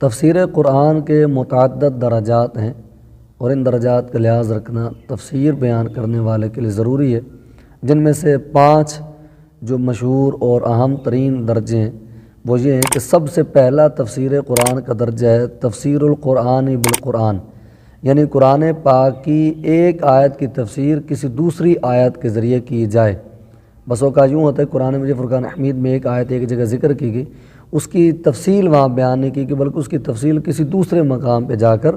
تفسیر قرآن کے متعدد درجات ہیں اور ان درجات کا لحاظ رکھنا تفسیر بیان کرنے والے کے لیے ضروری ہے، جن میں سے 5 جو مشہور اور اہم ترین درجے ہیں وہ یہ ہیں کہ سب سے پہلا تفسیر قرآن کا درجہ ہے تفسیر القرآن بالقرآن، یعنی قرآن پاک کی ایک آیت کی تفسیر کسی دوسری آیت کے ذریعے کی جائے۔ بس اوقات یوں ہوتا ہے قرآن مجید فرقان حمید میں ایک آیت ایک جگہ ذکر کی گئی، اس کی تفصیل وہاں بیان نہیں کی گئی بلکہ اس کی تفصیل کسی دوسرے مقام پہ جا کر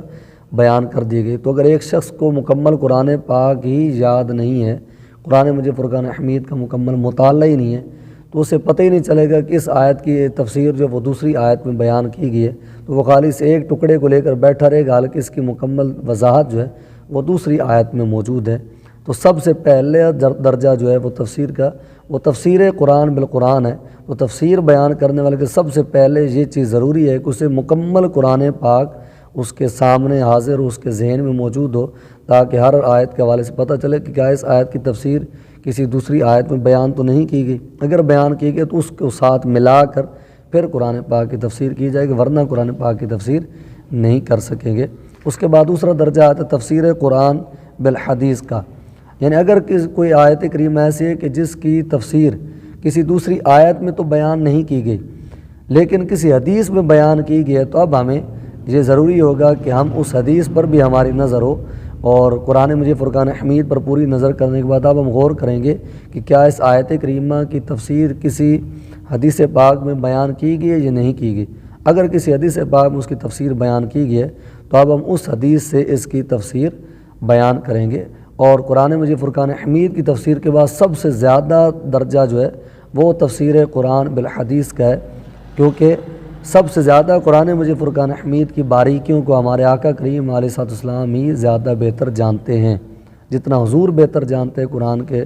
بیان کر دی گئی۔ تو اگر ایک شخص کو مکمل قرآن پاک ہی یاد نہیں ہے، قرآن مجید فرقان حمید کا مکمل مطالعہ ہی نہیں ہے، تو اسے پتہ ہی نہیں چلے گا کہ اس آیت کی تفسیر جو وہ دوسری آیت میں بیان کی گئی ہے، تو وہ خالی اس ایک ٹکڑے کو لے کر بیٹھا رہے گا، حالانکہ اس کی مکمل وضاحت جو ہے وہ دوسری آیت میں موجود ہے۔ تو سب سے پہلے درجہ جو ہے وہ تفسیر کا وہ تفسیر قرآن بالقرآن ہے۔ تو تفسیر بیان کرنے والے کے سب سے پہلے یہ چیز ضروری ہے کہ اسے مکمل قرآن پاک اس کے سامنے حاضر ہو، اس کے ذہن میں موجود ہو، تاکہ ہر آیت کے حوالے سے پتہ چلے کہ کیا اس آیت کی تفسیر کسی دوسری آیت میں بیان تو نہیں کی گئی، اگر بیان کی گئی تو اس کو ساتھ ملا کر پھر قرآن پاک کی تفسیر کی جائے گی، ورنہ قرآن پاک کی تفسیر نہیں کر سکیں گے۔ اس کے بعد دوسرا درجہ آتا ہے تفسیر قرآن بالحدیث کا، یعنی اگر کوئی آیت کریمہ ایسی ہے کہ جس کی تفسیر کسی دوسری آیت میں تو بیان نہیں کی گئی لیکن کسی حدیث میں بیان کی گئی ہے، تو اب ہمیں یہ ضروری ہوگا کہ ہم اس حدیث پر بھی ہماری نظر ہو، اور قرآن مجید فرقان حمید پر پوری نظر کرنے کے بعد اب ہم غور کریں گے کہ کیا اس آیت کریمہ کی تفسیر کسی حدیث پاک میں بیان کی گئی ہے یا نہیں کی گئی۔ اگر کسی حدیث پاک میں اس کی تفسیر بیان کی گئی ہے تو اب ہم اس حدیث سے اس کی تفسیر بیان کریں گے۔ اور قرآن مجید فرقان حمید کی تفسیر کے بعد سب سے زیادہ درجہ جو ہے وہ تفسیر قرآن بالحدیث کا ہے، کیونکہ سب سے زیادہ قرآن مجید فرقان حمید کی باریکیوں کو ہمارے آقا کریم علیہ الصلوۃ والسلام ہی زیادہ بہتر جانتے ہیں، جتنا حضور بہتر جانتے ہیں قرآن کے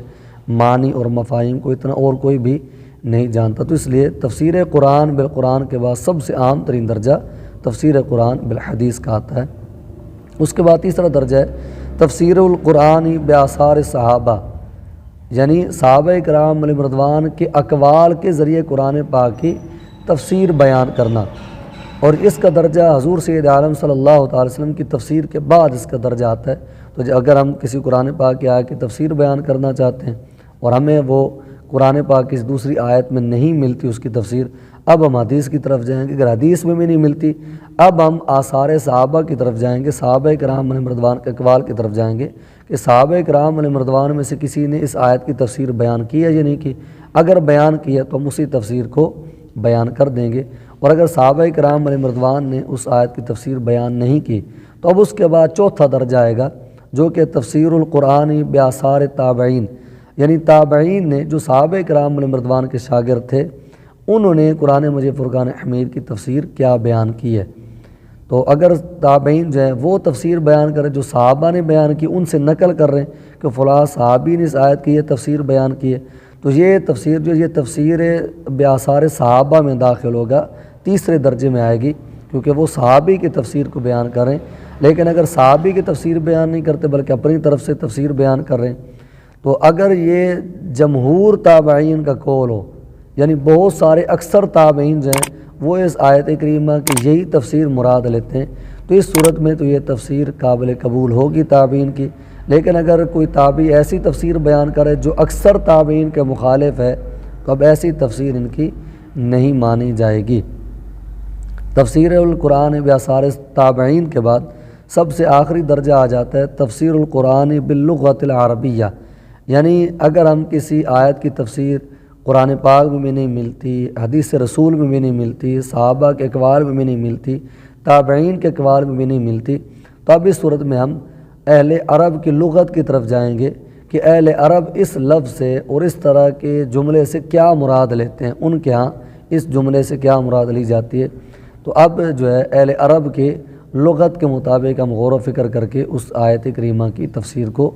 معنی اور مفاہیم کو، اتنا اور کوئی بھی نہیں جانتا۔ تو اس لیے تفسیر قرآن بالقرآن کے بعد سب سے عام ترین درجہ تفسیر قرآن بالحدیث کا آتا ہے۔ اس کے بعد تیسرا درجہ ہے تفسیر القرآن بآثار صحابہ، یعنی صحابہ کرام علیہم رضوان کے اقوال کے ذریعے قرآن پاک کی تفسیر بیان کرنا، اور اس کا درجہ حضور سید عالم صلی اللہ تعالی وسلم کی تفسیر کے بعد اس کا درجہ آتا ہے۔ تو اگر ہم کسی قرآن پاک کی آیت کی تفسیر بیان کرنا چاہتے ہیں اور ہمیں وہ قرآن پاک کی دوسری آیت میں نہیں ملتی اس کی تفسیر، اب ہم حدیث کی طرف جائیں گے، اگر حدیث میں بھی نہیں ملتی اب ہم آثار صحابہ کی طرف جائیں گے، صحابہ کرام علیہم رضوان کے اقوال کی طرف جائیں گے کہ صحابہ کرام علیہم رضوان میں سے کسی نے اس آیت کی تفسیر بیان کی ہے یا نہیں کی۔ اگر بیان کی ہے تو ہم اسی تفسیر کو بیان کر دیں گے، اور اگر صحابہ کرام علیہم رضوان نے اس آیت کی تفسیر بیان نہیں کی تو اب اس کے بعد چوتھا درجہ آئے گا جو کہ تفسیر القرآن بآثار تابعین، یعنی تابعین نے جو صحابہ کرام علیہم رضوان کے شاگرد تھے انہوں نے قرآن مجید فرقان حمید کی تفسیر کیا بیان کی ہے۔ تو اگر تابعین جو ہیں وہ تفسیر بیان کریں جو صحابہ نے بیان کی، ان سے نقل کر رہے ہیں کہ فلاں صحابی نے اس آیت کی یہ تفسیر بیان کی ہے، تو یہ تفسیر جو یہ تفسیر بآثار صحابہ میں داخل ہوگا، تیسرے درجے میں آئے گی، کیونکہ وہ صحابی کی تفسیر کو بیان کر رہے ہیں۔ لیکن اگر صحابی کی تفسیر بیان نہیں کرتے بلکہ اپنی طرف سے تفسیر بیان کر رہے ہیں، تو اگر یہ جمہور تابعین کا قول ہو، یعنی بہت سارے اکثر تابعین جو ہیں وہ اس آیت کریمہ کی یہی تفسیر مراد لیتے ہیں، تو اس صورت میں تو یہ تفسیر قابل قبول ہوگی تابعین کی۔ لیکن اگر کوئی تابعی ایسی تفسیر بیان کرے جو اکثر تابعین کے مخالف ہے تو اب ایسی تفسیر ان کی نہیں مانی جائے گی۔ تفسیر القرآن بآثار تابعین کے بعد سب سے آخری درجہ آ جاتا ہے تفسیر القرآن باللغۃ العربیہ، یعنی اگر ہم کسی آیت کی تفسیر قرآن پاک میں بھی نہیں ملتی، حدیث رسول میں بھی نہیں ملتی، صحابہ کے اقوال میں بھی نہیں ملتی، تابعین کے اقوال میں بھی نہیں ملتی، تو اب اس صورت میں ہم اہل عرب کی لغت کی طرف جائیں گے کہ اہل عرب اس لفظ سے اور اس طرح کے جملے سے کیا مراد لیتے ہیں، ان کے ہاں اس جملے سے کیا مراد لی جاتی ہے۔ تو اب جو ہے اہل عرب کے لغت کے مطابق ہم غور و فکر کر کے اس آیت کریمہ کی تفسیر کو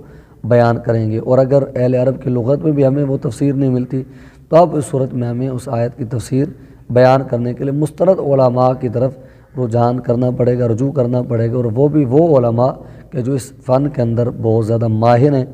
بیان کریں گے، اور اگر اہل عرب کی لغت میں بھی ہمیں وہ تفسیر نہیں ملتی تو اب اس صورت میں ہمیں اس آیت کی تفسیر بیان کرنے کے لیے مستند علماء کی طرف رجحان کرنا پڑے گا، رجوع کرنا پڑے گا، اور وہ بھی وہ علماء کہ جو اس فن کے اندر بہت زیادہ ماہر ہیں،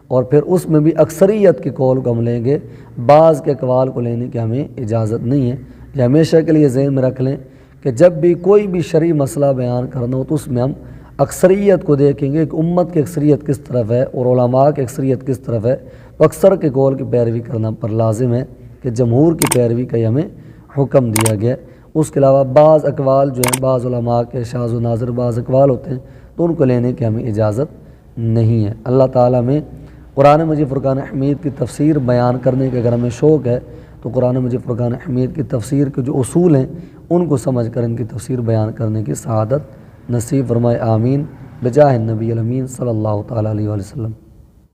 اور پھر اس میں بھی اکثریت کے قول کو ہم لیں گے، بعض کے اقوال کو لینے کی ہمیں اجازت نہیں ہے۔ یہ ہمیشہ کے لیے ذہن میں رکھ لیں کہ جب بھی کوئی بھی شرعی مسئلہ بیان کرنا ہو تو اس میں ہم اکثریت کو دیکھیں گے کہ امت کی اکثریت کس طرف ہے اور علماء کی اکثریت کس طرف ہے، تو اکثر کے قول کی پیروی کرنا پر لازم ہے کہ جمہور کی پیروی کا ہمیں حکم دیا گیا۔ اس کے علاوہ بعض اقوال جو ہیں، بعض علماء کے شاذ و نادر بعض اقوال ہوتے ہیں تو ان کو لینے کی ہمیں اجازت نہیں ہے۔ اللہ تعالیٰ میں قرآن مجید فرقان حمید کی تفسیر بیان کرنے کے اگر ہمیں شوق ہے تو قرآن مجید فرقان حمید کی تفسیر کے جو اصول ہیں ان کو سمجھ کر ان کی تفسیر بیان کرنے کی سعادت نصیب فرمائے، آمین، بجاہ النبی الامین صلی اللہ تعالیٰ علیہ وسلم۔